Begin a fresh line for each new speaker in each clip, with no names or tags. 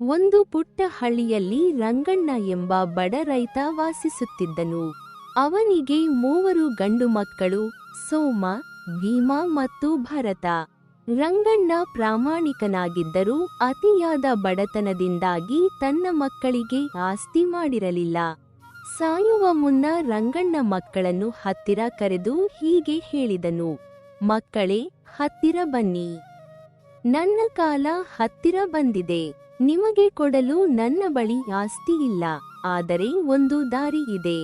ಒಂದು ಪುಟ್ಟ ಹಳ್ಳಿಯಲ್ಲಿ ರಂಗಣ್ಣ ಎಂಬ ಬಡ ರೈತ ವಾಸಿಸುತ್ತಿದ್ದನು. ಅವನಿಗೆ 3 ಗಂಡು ಮಕ್ಕಳು, ಸೋಮ, ಭೀಮ ಮತ್ತು ಭರತ. ರಂಗಣ್ಣ ಪ್ರಾಮಾಣಿಕನಾಗಿದ್ದರೂ ಅತಿಯಾದ ಬಡತನದಿಂದಾಗಿ ತನ್ನ ಮಕ್ಕಳಿಗೆ ಆಸ್ತಿ ಮಾಡಿರಲಿಲ್ಲ. ಸಾಯುವ ಮುನ್ನ ರಂಗಣ್ಣ ಮಕ್ಕಳನ್ನು ಹತ್ತಿರ ಕರೆದು ಹೀಗೆ ಹೇಳಿದನು: ಮಕ್ಕಳೇ, ಹತ್ತಿರ ಬನ್ನಿ. ನನ್ನ ಕಾಲ ಹತ್ತಿರ ಬಂದಿದೆ. ನಿಮಗೆ ಕೊಡಲು ನನ್ನ ಬಳಿ ಆಸ್ತಿ ಇಲ್ಲ, ಆದರೆ ಒಂದು ದಾರಿ ಇದೆ.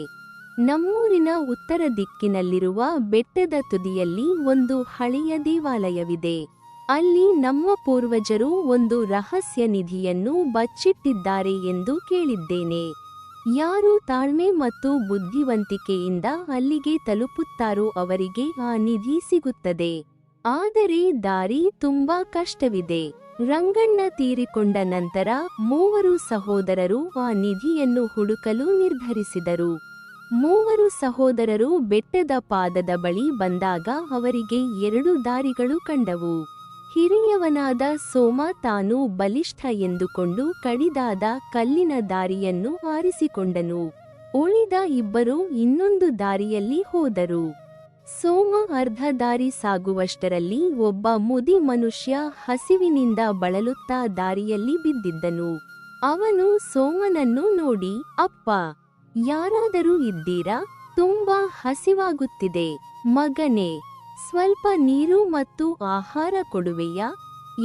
ನಮ್ಮೂರಿನ ಉತ್ತರ ದಿಕ್ಕಿನಲ್ಲಿರುವ ಬೆಟ್ಟದ ತುದಿಯಲ್ಲಿ ಒಂದು ಹಳೆಯ ದೇವಾಲಯವಿದೆ. ಅಲ್ಲಿ ನಮ್ಮ ಪೂರ್ವಜರು ಒಂದು ರಹಸ್ಯ ನಿಧಿಯನ್ನು ಬಚ್ಚಿಟ್ಟಿದ್ದಾರೆ ಎಂದು ಕೇಳಿದ್ದೇನೆ. ಯಾರು ತಾಳ್ಮೆ ಮತ್ತು ಬುದ್ಧಿವಂತಿಕೆಯಿಂದ ಅಲ್ಲಿಗೆ ತಲುಪುತ್ತಾರೋ ಅವರಿಗೆ ಆ ನಿಧಿ ಸಿಗುತ್ತದೆ. ಆದರೆ ದಾರಿ ತುಂಬಾ ಕಷ್ಟವಿದೆ. ರಂಗಣ್ಣ ತೀರಿಕೊಂಡ ನಂತರ 3 ಸಹೋದರರು ಆ ನಿಧಿಯನ್ನು ಹುಡುಕಲು ನಿರ್ಧರಿಸಿದರು. 3 ಸಹೋದರರು ಬೆಟ್ಟದ ಪಾದದ ಬಳಿ ಬಂದಾಗ ಅವರಿಗೆ 2 ದಾರಿಗಳು ಕಂಡವು. ಹಿರಿಯವನಾದ ಸೋಮ ತಾನು ಬಲಿಷ್ಠ ಎಂದುಕೊಂಡು ಕಡಿದಾದ ಕಲ್ಲಿನ ದಾರಿಯನ್ನು ಆರಿಸಿಕೊಂಡನು. ಉಳಿದ ಇಬ್ಬರು ಇನ್ನೊಂದು ದಾರಿಯಲ್ಲಿ ಹೋದರು. ಸೋಮ ಅರ್ಧ ದಾರಿ ಸಾಗುವಷ್ಟರಲ್ಲಿ ಒಬ್ಬ ಮುದಿ ಮನುಷ್ಯ ಹಸಿವಿನಿಂದ ಬಳಲುತ್ತಾ ದಾರಿಯಲ್ಲಿ ಬಿದ್ದಿದ್ದನು. ಅವನು ಸೋಮನನ್ನು ನೋಡಿ, ಅಪ್ಪ, ಯಾರಾದರೂ ಇದ್ದೀರಾ? ತುಂಬಾ ಹಸಿವಾಗುತ್ತಿದೆ. ಮಗನೇ, ಸ್ವಲ್ಪ ನೀರು ಮತ್ತು ಆಹಾರ ಕೊಡುವೆಯಾ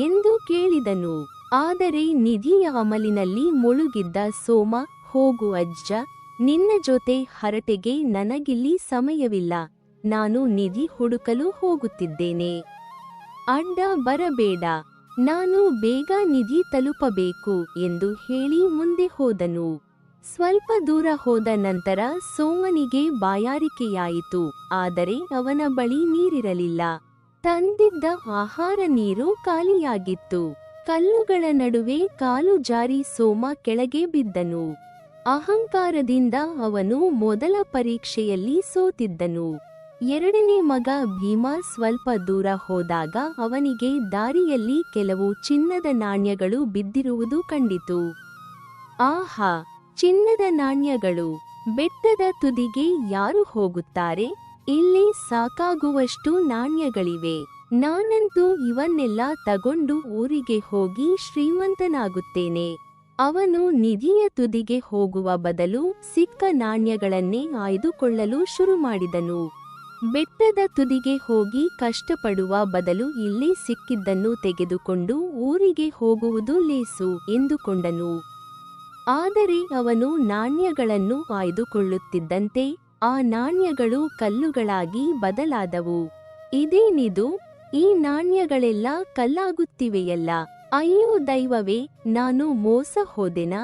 ಎಂದು ಕೇಳಿದನು. ಆದರೆ ನಿಧಿಯ ಅಮಲಿನಲ್ಲಿ ಮುಳುಗಿದ್ದ ಸೋಮ, ಹೋಗು ಅಜ್ಜ, ನಿನ್ನ ಜೊತೆ ಹರಟೆಗೆ ನನಗಿಲ್ಲಿ ಸಮಯವಿಲ್ಲ. ನಾನು ನಿಧಿ ಹುಡುಕಲು ಹೋಗುತ್ತಿದ್ದೇನೆ. ಅಡ್ಡ ಬರಬೇಡ, ನಾನು ಬೇಗ ನಿಧಿ ತಲುಪಬೇಕು ಎಂದು ಹೇಳಿ ಮುಂದೆ ಹೋದನು. ಸ್ವಲ್ಪ ದೂರ ಹೋದ ನಂತರ ಸೋಮನಿಗೆ ಬಾಯಾರಿಕೆಯಾಯಿತು. ಆದರೆ ಅವನ ಬಳಿ ನೀರಿರಲಿಲ್ಲ. ತಂದಿದ್ದ ಆಹಾರ ನೀರು ಖಾಲಿಯಾಗಿತ್ತು. ಕಲ್ಲುಗಳ ನಡುವೆ ಕಾಲು ಜಾರಿ ಸೋಮ ಕೆಳಗೆ ಬಿದ್ದನು. ಅಹಂಕಾರದಿಂದ ಅವನು ಮೊದಲ ಪರೀಕ್ಷೆಯಲ್ಲಿ ಸೋತಿದ್ದನು. ಎರಡನೇ ಮಗ ಭೀಮ ಸ್ವಲ್ಪ ದೂರ ಹೋದಾಗ ಅವನಿಗೆ ದಾರಿಯಲ್ಲಿ ಕೆಲವು ಚಿನ್ನದ ನಾಣ್ಯಗಳು ಬಿದ್ದಿರುವುದು ಕಂಡಿತು. ಆಹಾ, ಚಿನ್ನದ ನಾಣ್ಯಗಳು! ಬೆಟ್ಟದ ತುದಿಗೆ ಯಾರು ಹೋಗುತ್ತಾರೆ? ಇಲ್ಲಿ ಸಾಕಾಗುವಷ್ಟು ನಾಣ್ಯಗಳಿವೆ. ನಾನಂತೂ ಇವನ್ನೆಲ್ಲ ತಗೊಂಡು ಊರಿಗೆ ಹೋಗಿ ಶ್ರೀಮಂತನಾಗುತ್ತೇನೆ. ಅವನು ನಿಧಿಯ ತುದಿಗೆ ಹೋಗುವ ಬದಲು ಸಿಕ್ಕ ನಾಣ್ಯಗಳನ್ನೇ ಆಯ್ದುಕೊಳ್ಳಲು ಶುರು ಮಾಡಿದನು. ಬೆಟ್ಟದ ತುದಿಗೆ ಹೋಗಿ ಕಷ್ಟಪಡುವ ಬದಲು ಇಲ್ಲಿ ಸಿಕ್ಕಿದ್ದನ್ನು ತೆಗೆದುಕೊಂಡು ಊರಿಗೆ ಹೋಗುವುದು ಲೇಸು ಎಂದುಕೊಂಡನು. ಆದರೆ ಅವನು ನಾಣ್ಯಗಳನ್ನು ಆಯ್ದುಕೊಳ್ಳುತ್ತಿದ್ದಂತೆ ಆ ನಾಣ್ಯಗಳು ಕಲ್ಲುಗಳಾಗಿ ಬದಲಾದವು. ಇದೇನಿದು? ಈ ನಾಣ್ಯಗಳೆಲ್ಲ ಕಲ್ಲಾಗುತ್ತಿವೆಯಲ್ಲ. ಅಯ್ಯೋ ದೈವವೇ, ನಾನು ಮೋಸ ಹೋದೆನಾ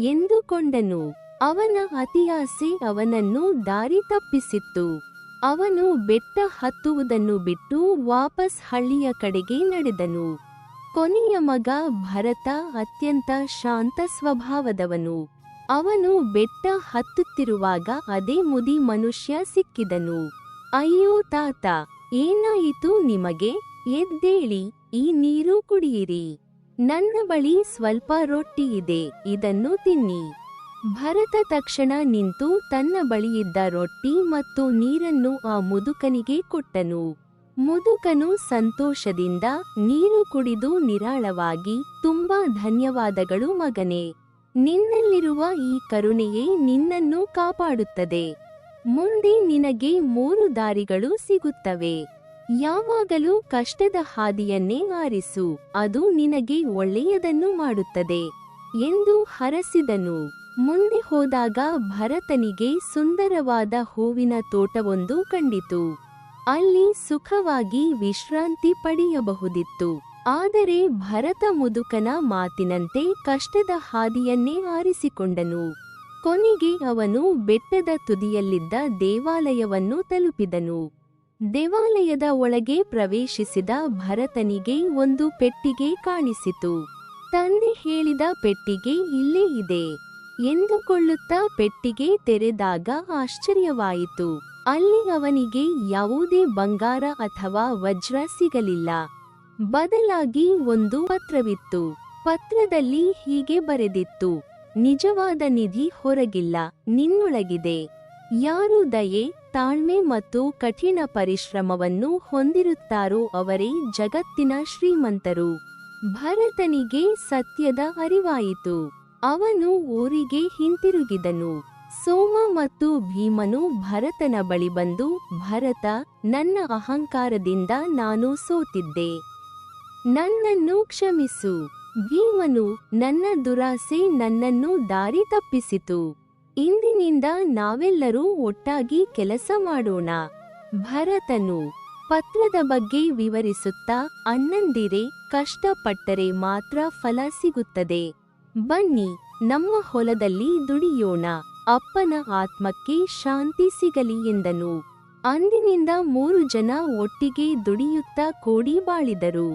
ಎಂದುಕೊಂಡನು. ಅವನ ಅತಿಯಾಸೆ ಅವನನ್ನು ದಾರಿ ತಪ್ಪಿಸಿತ್ತು. ಅವನು ಬೆಟ್ಟ ಹತ್ತುವುದನ್ನು ಬಿಟ್ಟು ವಾಪಸ್ ಹಳ್ಳಿಯ ಕಡೆಗೆ ನಡೆದನು. ಕೊನೆಯ ಮಗ ಭರತ ಅತ್ಯಂತ ಶಾಂತ ಸ್ವಭಾವದವನು. ಅವನು ಬೆಟ್ಟ ಹತ್ತುತ್ತಿರುವಾಗ ಅದೇ ಮುದಿ ಮನುಷ್ಯ ಸಿಕ್ಕಿದನು. ಅಯ್ಯೋ ತಾತ, ಏನಾಯಿತು ನಿಮಗೆ? ಎದ್ದೇಳಿ, ಈ ನೀರು ಕುಡಿಯಿರಿ. ನನ್ನ ಬಳಿ ಸ್ವಲ್ಪ ರೊಟ್ಟಿ ಇದೆ, ಇದನ್ನು ತಿನ್ನಿ. ಭರತ ತಕ್ಷಣ ನಿಂತು ತನ್ನ ಬಳಿಯಿದ್ದ ರೊಟ್ಟಿ ಮತ್ತು ನೀರನ್ನು ಆ ಮುದುಕನಿಗೆ ಕೊಟ್ಟನು. ಮುದುಕನು ಸಂತೋಷದಿಂದ ನೀರು ಕುಡಿದು ನಿರಾಳವಾಗಿ, ತುಂಬಾ ಧನ್ಯವಾದಗಳು ಮಗನೇ. ನಿನ್ನಲ್ಲಿರುವ ಈ ಕರುಣೆಯೇ ನಿನ್ನನ್ನು ಕಾಪಾಡುತ್ತದೆ. ಮುಂದೆ ನಿನಗೆ 3 ದಾರಿಗಳು ಸಿಗುತ್ತವೆ. ಯಾವಾಗಲೂ ಕಷ್ಟದ ಹಾದಿಯನ್ನೇ ಆರಿಸು, ಅದು ನಿನಗೆ ಒಳ್ಳೆಯದನ್ನು ಮಾಡುತ್ತದೆ ಎಂದು ಹರಸಿದನು. ಮುಂದೆ ಹೋದಾಗ ಭರತನಿಗೆ ಸುಂದರವಾದ ಹೂವಿನ ತೋಟವೊಂದು ಕಂಡಿತು. ಅಲ್ಲಿ ಸುಖವಾಗಿ ವಿಶ್ರಾಂತಿ ಪಡೆಯಬಹುದಿತ್ತು. ಆದರೆ ಭರತ ಮುದುಕನ ಮಾತಿನಂತೆ ಕಷ್ಟದ ಹಾದಿಯನ್ನೇ ಆರಿಸಿಕೊಂಡನು. ಕೊನೆಗೆ ಅವನು ಬೆಟ್ಟದ ತುದಿಯಲ್ಲಿದ್ದ ದೇವಾಲಯವನ್ನು ತಲುಪಿದನು. ದೇವಾಲಯದ ಒಳಗೆ ಪ್ರವೇಶಿಸಿದ ಭರತನಿಗೆ ಒಂದು ಪೆಟ್ಟಿಗೆ ಕಾಣಿಸಿತು. ತಂದೆ ಹೇಳಿದ ಪೆಟ್ಟಿಗೆ ಇಲ್ಲೇ ಇದೆ. ಎಂದುಕೊಳ್ಳುತ್ತಾ ಪೆಟ್ಟಿಗೆ ತೆರೆದಾಗ ಆಶ್ಚರ್ಯವಾಯಿತು. ಅಲ್ಲಿ ಅವನಿಗೆ ಯಾವುದೇ ಬಂಗಾರ ಅಥವಾ ವಜ್ರ ಸಿಗಲಿಲ್ಲ. ಬದಲಾಗಿ ಒಂದು ಪತ್ರವಿತ್ತು. ಪತ್ರದಲ್ಲಿ ಹೀಗೆ ಬರೆದಿತ್ತು: ನಿಜವಾದ ನಿಧಿ ಹೊರಗಿಲ್ಲ, ನಿನ್ನೊಳಗಿದೆ. ಯಾರು ದಯೆ, ತಾಳ್ಮೆ ಮತ್ತು ಕಠಿಣ ಪರಿಶ್ರಮವನ್ನು ಹೊಂದಿರುತ್ತಾರೋ ಅವರೇ ಜಗತ್ತಿನ ಶ್ರೀಮಂತರು. ಭರತನಿಗೆ ಸತ್ಯದ ಅರಿವಾಯಿತು. ಅವನು ಊರಿಗೆ ಹಿಂತಿರುಗಿದನು. ಸೋಮ ಮತ್ತು ಭೀಮನು ಭರತನ ಬಳಿ ಬಂದು, ಭರತ, ನನ್ನ ಅಹಂಕಾರದಿಂದ ನಾನು ಸೋತಿದ್ದೆ, ನನ್ನನ್ನು ಕ್ಷಮಿಸು. ಭೀಮನು, ನನ್ನ ದುರಾಸೆ ನನ್ನನ್ನು ದಾರಿ ತಪ್ಪಿಸಿತು. ಇಂದಿನಿಂದ ನಾವೆಲ್ಲರೂ ಒಟ್ಟಾಗಿ ಕೆಲಸ ಮಾಡೋಣ. ಭರತನು ಪತ್ರದ ಬಗ್ಗೆ ವಿವರಿಸುತ್ತಾ, ಅಣ್ಣಂದಿರೇ, ಕಷ್ಟಪಟ್ಟರೆ ಮಾತ್ರ ಫಲ ಸಿಗುತ್ತದೆ. ಬನ್ನಿ, ನಮ್ಮ ಹೊಲದಲ್ಲಿ ದುಡಿಯೋಣ, ಅಪ್ಪನ ಆತ್ಮಕ್ಕೆ ಶಾಂತಿ ಸಿಗಲಿ ಎಂದನು. ಅಂದಿನಿಂದ 3 ಜನ ಒಟ್ಟಿಗೆ ದುಡಿಯುತ್ತಾ ಕೂಡಿ ಬಾಳಿದರು.